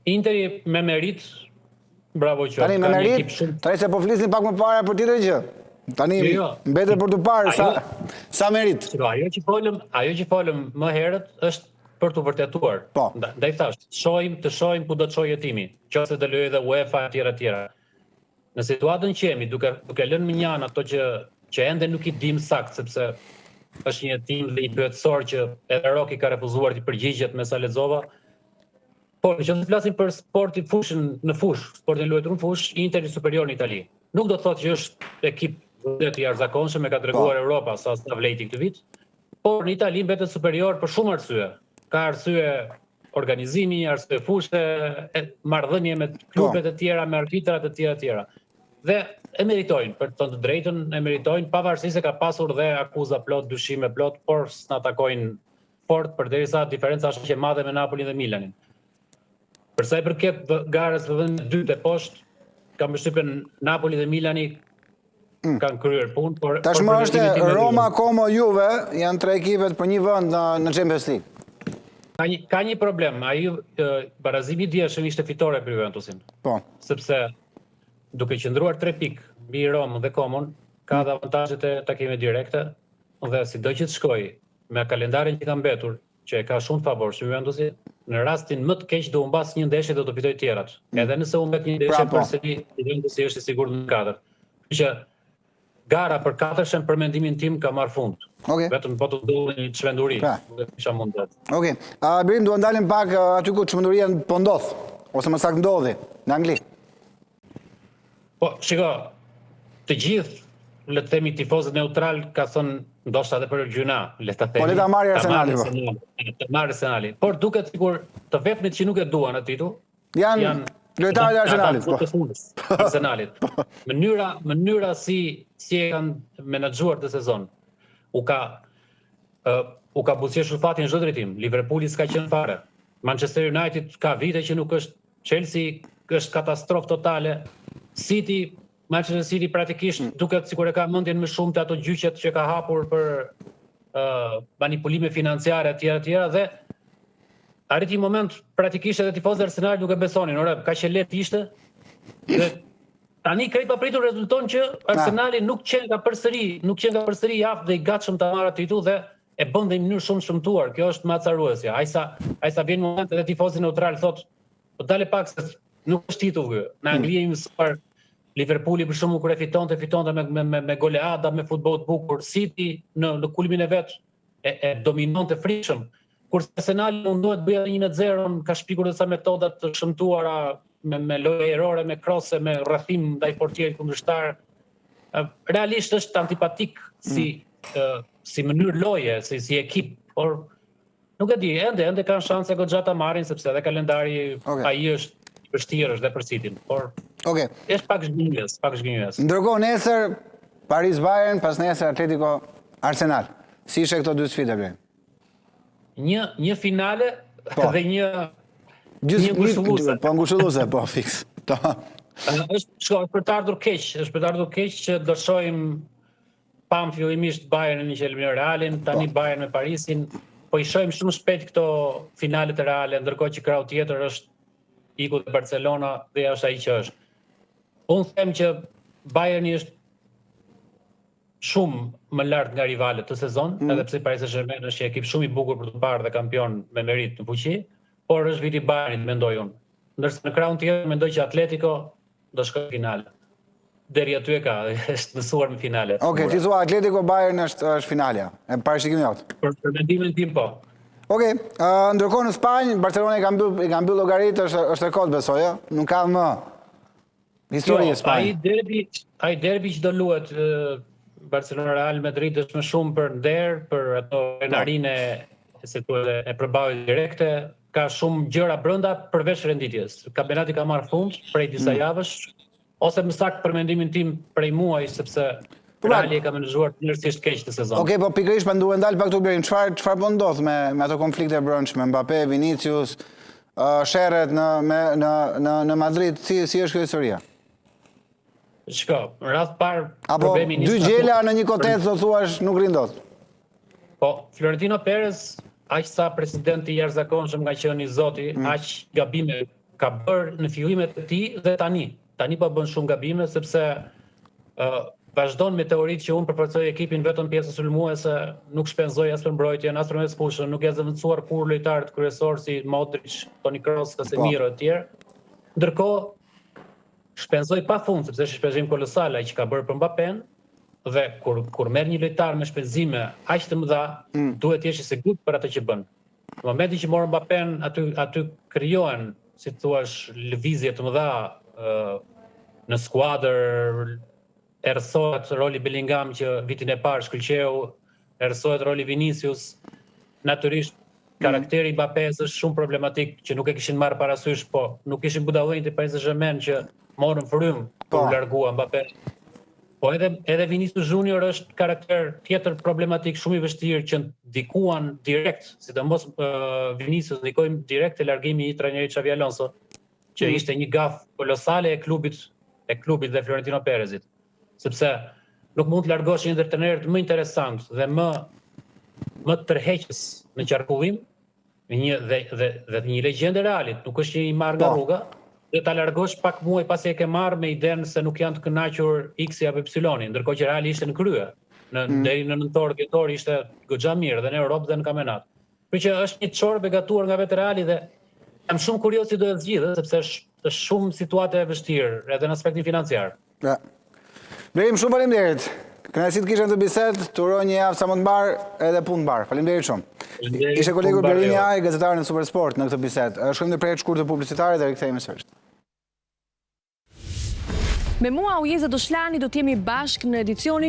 Interi me merit, bravo qoftë. Tani me merit, tani se po flisni pak më parë për tjetër gjë. Tani mbetet për të parë sa merit. Ajo që folëm më herët është për të vërtetuar. Po. Ndaj thash, të shohim ku do të shojë timi, qoftë të lejë dhe UEFA etj. Në situatën që jemi, duke lënë minjan ato që ende nuk i dim sakt, sepse është një tim dhe i pyetësor që edhe Roki ka refuzuar të përgjigjet me sa lexova. Por që të flasim për sportin sportin luajtur në fush, Interi superior në Itali. Nuk do të thotë që është ekip vërtet i jashtëzakonshëm, e ka treguar Europa sa vlejti këtë vit, por në Itali mbetet superior për shumë arsye. Ka arsye organizimi, arsye fushë, marrëdhënie me klubet e tjera, me arbitrat e tjera. Dhe e meritojnë, për të thënë të drejtën, e meritojnë, pavarësisht se ka pasur dhe akuza plot, dyshime plot, por s'na takojnë fort përderisa diferenca është që e madhe me Napolin dhe Milanin. Përsa i përket garës të vendit dytë e poshtë, kam përshtypjen Napoli dhe Milani kanë kryer punë. Tashmë është Roma, Como, Juve, janë tre ekipet për një vend në Champions League. Ka një problem, barazimi i dieshëm ishte fitore për Juventusin. Po. Sepse duke qëndruar 3 pikë mbi Romën dhe Comon, ka dhe avantazhet e takimeve direkte dhe sido që të shkojë me kalendarin që ka mbetur, që e ka shumë favor që Juventusi, në rastin më të keq do humbas një ndeshje dhe do fitoj tjerat. Edhe nëse humbet një ndeshje përsëri, Juventusi është i sigurt në 4. Që gara për 4-shën për mendimin tim ka marrë fund. Vetëm po të ndodhë një çmenduri. Kisha mundet. Okej. Birim, duhet ndalim pak aty ku çmenduria po ndodh, ose më saktë ndodhi në Angli. Po, shiko, të gjithë, le të themi tifozët neutral ka thënë ndoshta edhe për gjuna, le ta themi. Po le ta marrë Arsenali. Të marrë Arsenali. Por duket sikur të vetmit që nuk e duan atë titull janë lojtarët e Arsenalit. Arsenalit. Mënyra si e kanë menaxhuar të sezon. U ka buzëqeshur fatin çdo drejtim. Liverpooli s'ka qenë fare. Manchester United ka vite që nuk është, Chelsea është katastrofë totale. Manchester City praktikisht duket sikur e ka mendjen më shumë të ato gjyqet që ka hapur për manipulime financiare etj. Dhe arriti një moment praktikisht edhe tifozët e Arsenalit nuk e besonin, ka që lehtë ishte. Dhe tani krejt papritur rezulton që Arsenali nuk qenë ka përsëri aftë dhe i gatshëm ta marrë titull dhe e bën dhe në mënyrë shumë shëmtuar. Kjo është macaruesja. Ai sa vjen moment edhe tifozi neutral thotë, po dale pak se nuk është titull ky. Në Angli jemi mësuar Liverpooli për shembull kur e fitonte me goleada, me futboll të bukur. City në kulmin e vet e dominonte frikshëm. Kurse Arsenali mundohet bëjë 1-0, ka shpikur disa metoda të shëmtuara me lojë errore, me krose, me rrethim ndaj portierit kundërshtar. Realisht është antipatik si mënyrë loje, si ekip, por nuk e di, ende kanë shanse goxha ta marrin sepse edhe kalendari ai është vështirë është dhe për Cityn, por është pak zhgënjës. Ndërkohë nesër Paris Bayern, pas nesër Atletico Arsenal. Si ishe këto dy sfida bre? Një finale dhe një ngushëlluese. Po ngushëlluese, po fiks. Është për të ardhur keq që do shohim pam fillimisht Bayernin që eliminon Realin, tani Bayern me Parisin, po i shohim shumë shpejt këto finalet e Reale, ndërkohë që krau tjetër është iku dhe Barcelona dhe është ai që është. Unë them që Bayerni është shumë më lart nga rivalet të sezon, edhe pse Paris Saint-Germain është një ekip shumë i bukur për të parë dhe kampion me merit në fuqi, por është viti i Bayernit, mendoj unë. Ndërsa në krahun tjetër mendoj që Atletico do shkojë në finale. Deri aty e ka, është mësuar me finale. Okej, ti thua Atletico Bayern është finalja. E parashikimi jot. Për mendimin tim po. Okej, ndërkohë në Spanjë, Barcelona i ka mbyll llogaritë, është rekord besoj, ja? Nuk ka më histori e Spanjë. Ai derbi që do luhet Barcelona Real Madrid është më shumë për nder, për ato renarinë e përballjes direkte, ka shumë gjëra brenda përveç renditjes. Kampionati ka marrë fund prej disa javësh, ose më saktë për mendimin tim prej muaj, sepse Reali e ka menaxhuar njërësisht keq të sezon. Okej, po pikërisht pa duhet ndal pak këtu Berim, çfarë po ndodh me ato konflikte brendshme, Mbappé, Vinicius, sherret në Madrid, si është kjo historia? Shko, në radh parë apo dy gjela në një kotet do thuash nuk rindot. Po, Florentino Perez, aq sa presidenti i jashtëzakonshëm nga qenë i zoti, aq gabime ka bërë në fillimet e tij dhe tani. Tani po bën shumë gabime sepse vazhdon me teoritë që unë përforcoj ekipin vetëm pjesës sulmuese, nuk shpenzoj as për mbrojtjen, as për mes fushën, nuk janë zëvendësuar kur lojtarët kryesorë si Modric, Toni Kroos, Casemiro e tjerë. Ndërkohë shpenzoj pafund sepse është shpenzim kolosal ai që ka bërë për Mbappén dhe kur merr një lojtar me shpenzime aq të mëdha, duhet të jesh i sigurt për atë që bën. Në momentin që morën Mbappén, aty krijohen, si thua, lëvizje të mëdha në skuadër, erësohet roli Bellingham që vitin e parë shkëlqeu, erësohet roli Vinicius. Natyrisht karakteri i Mbappés është shumë problematik që nuk e kishin marrë parasysh, po nuk kishin budallënjtë e Paris Saint-Germain që morën frym për u largua Mbappé. Po edhe Vinicius Junior është karakter tjetër problematik, shumë i vështirë që ndikuan direkt, sidomos Vinicius ndikoi direkt te largimi i trajnerit Xavi Alonso, që ishte një gaf kolosale e klubit dhe Florentino Perezit. Sepse nuk mund të largosh një ndër trajnerët më interesant dhe më tërheqës në qarkullim, dhe një legjendë e Realit, nuk është një i marrë nga rruga, dhe ta largosh pak muaj pasi e ke marrë me idenë se nuk janë të kënaqur X apo Y, ndërkohë që Reali ishte në krye. Deri në nëntor, dhjetor ishte goxha mirë dhe në Europë dhe në kampionat. Kështu që është një çorë e gatuar nga vetë Reali dhe jam shumë kurioz si do e zgjidhet, sepse është shumë situata e vështirë edhe në aspektin financiar. Blerim, shumë faleminderit. Kënaqësi të kisha në të bisedë, të uroj një javë sa më të mbarë edhe punë të mbarë. Faleminderit shumë. Ishte kolegu Blerim Jaj, gazetar në Supersport në këtë bisedë. Shkojmë në prej shkurtë publicitare dhe rikthehemi sërish. Me mua Ujeza Doshlani do t'jemi bashkë në edicionin